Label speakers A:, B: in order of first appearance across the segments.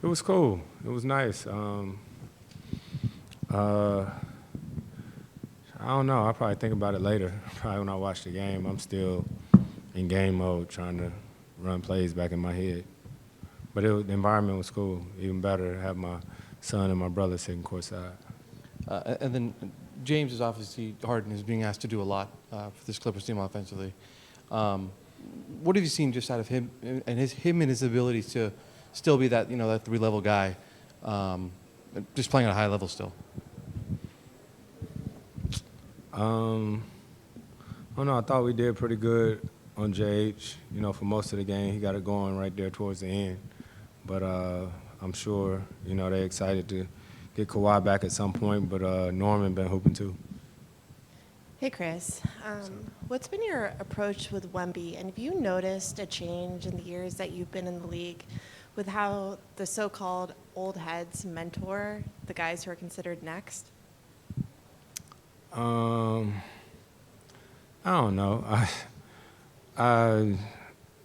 A: It was cool. It was nice. I don't know. I'll probably think about it later. Probably when I watch the game. I'm still in game mode trying to run plays back in my head. But the environment was cool. Even better to have my son and my brother sitting courtside.
B: And then James is obviously, Harden is being asked to do a lot for this Clippers team offensively. What have you seen just out of him and his ability to still be that, that three-level guy, just playing at a high level still?
A: I don't know. I thought we did pretty good on JH. For most of the game, he got it going right there towards the end. But I'm sure, they're excited to get Kawhi back at some point. But Norman been hooping too.
C: Hey, Chris. What's been your approach with Wemby? And have you noticed a change in the years that you've been in the league with how the so-called old heads mentor the guys who are considered next?
A: I don't know. I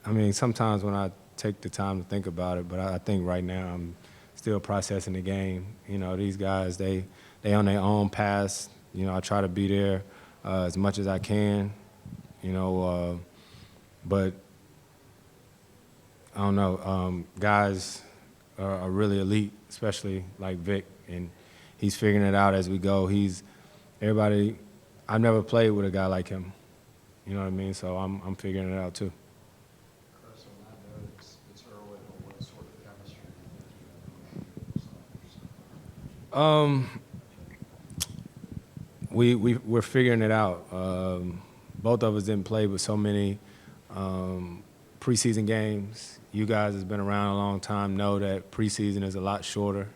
A: mean, sometimes when I take the time to think about it, but I think right now I'm still processing the game. These guys, they on their own paths. I try to be there as much as I can. But I don't know. Guys are really elite, especially like Vic, and he's figuring it out as we go. I've never played with a guy like him. You know what I mean? So I'm figuring it out too.
D: Chris, on that note, it's early, but what sort of chemistry do you think
A: We're figuring it out. Both of us didn't play with so many preseason games. You guys has been around a long time, know that preseason is a lot shorter.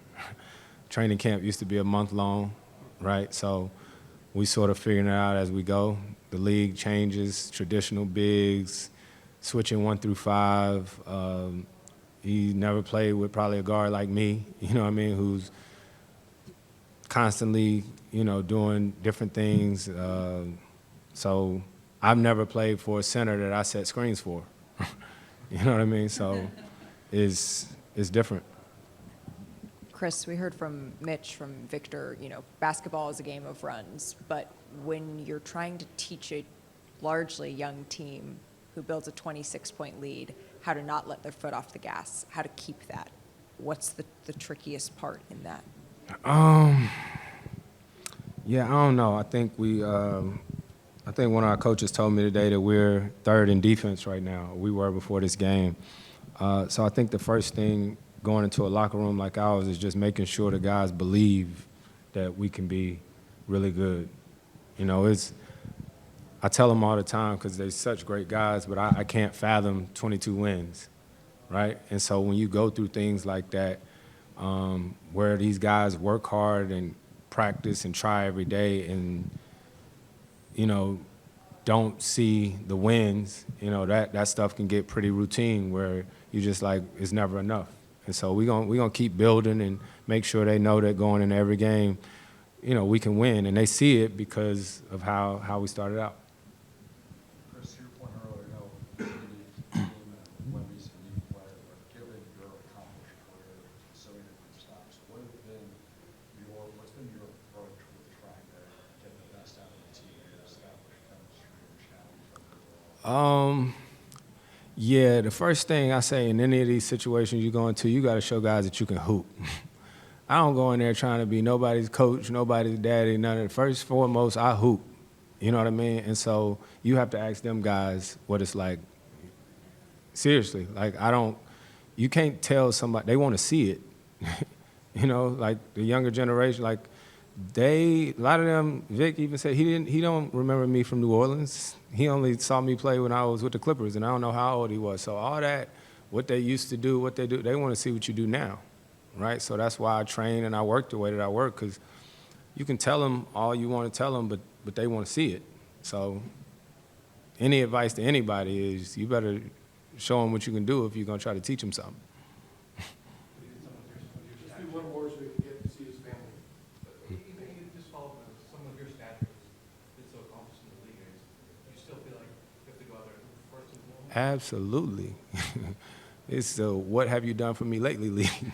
A: Training camp used to be a month long, right? So we sort of figuring it out as we go. The league changes, traditional bigs, switching 1 through 5. He never played with probably a guard like me, who's constantly, doing different things. So I've never played for a center that I set screens for. You know what I mean? So it's different.
E: Chris, we heard from Mitch, from Victor, basketball is a game of runs, but when you're trying to teach a largely young team who builds a 26-point lead how to not let their foot off the gas, how to keep that, what's the trickiest part in that?
A: Yeah, I don't know. I think one of our coaches told me today that we're third in defense right now. We were before this game. So I think the first thing going into a locker room like ours is just making sure the guys believe that we can be really good. I tell them all the time because they're such great guys, but I can't fathom 22 wins, right? And so when you go through things like that, where these guys work hard and practice and try every day and, don't see the wins, that stuff can get pretty routine where you just like, it's never enough. And so we're gonna keep building and make sure they know that going into every game, we can win. And they see it because of how we started out.
D: Chris, to your point earlier, you team and Wemby's a unique player, but given your accomplished career, so many different stops, what's been your approach with trying to get the best out of the team and establish chemistry and challenge them?
A: Yeah, the first thing I say in any of these situations you go into, you got to show guys that you can hoop. I don't go in there trying to be nobody's coach, nobody's daddy, none of that. First, foremost, I hoop. You know what I mean? And so you have to ask them guys what it's like. Seriously, like you can't tell somebody, they want to see it. Like the younger generation, like a lot of them, Vic even said he don't remember me from New Orleans. He only saw me play when I was with the Clippers, and I don't know how old he was. So all that, what they used to do, what they do, they want to see what you do now, right? So that's why I train and I work the way that I work, because you can tell them all you want to tell them, but they want to see it. So any advice to anybody is you better show them what you can do if you're going to try to teach them something.
B: Just do one more so you can get to see his family. But even just follow up with someone of your stature who's been so accomplished in the league, do you still feel like you have to go out there first and foremost?
A: Absolutely. It's the what have you done for me lately league.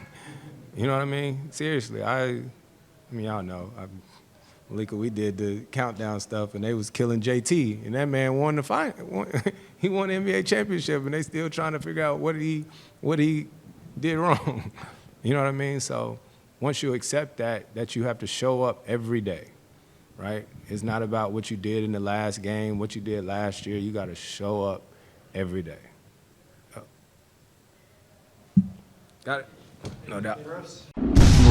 A: You know what I mean? Seriously, I mean, y'all know. Malika, we did the countdown stuff, and they was killing JT, and that man won the final. He won the NBA championship, and they still trying to figure out what he did wrong. You know what I mean? So once you accept that you have to show up every day, right? It's not about what you did in the last game, what you did last year. You got to show up every day. Got it? No doubt.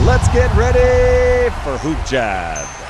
F: Let's get ready for Hoop Jab.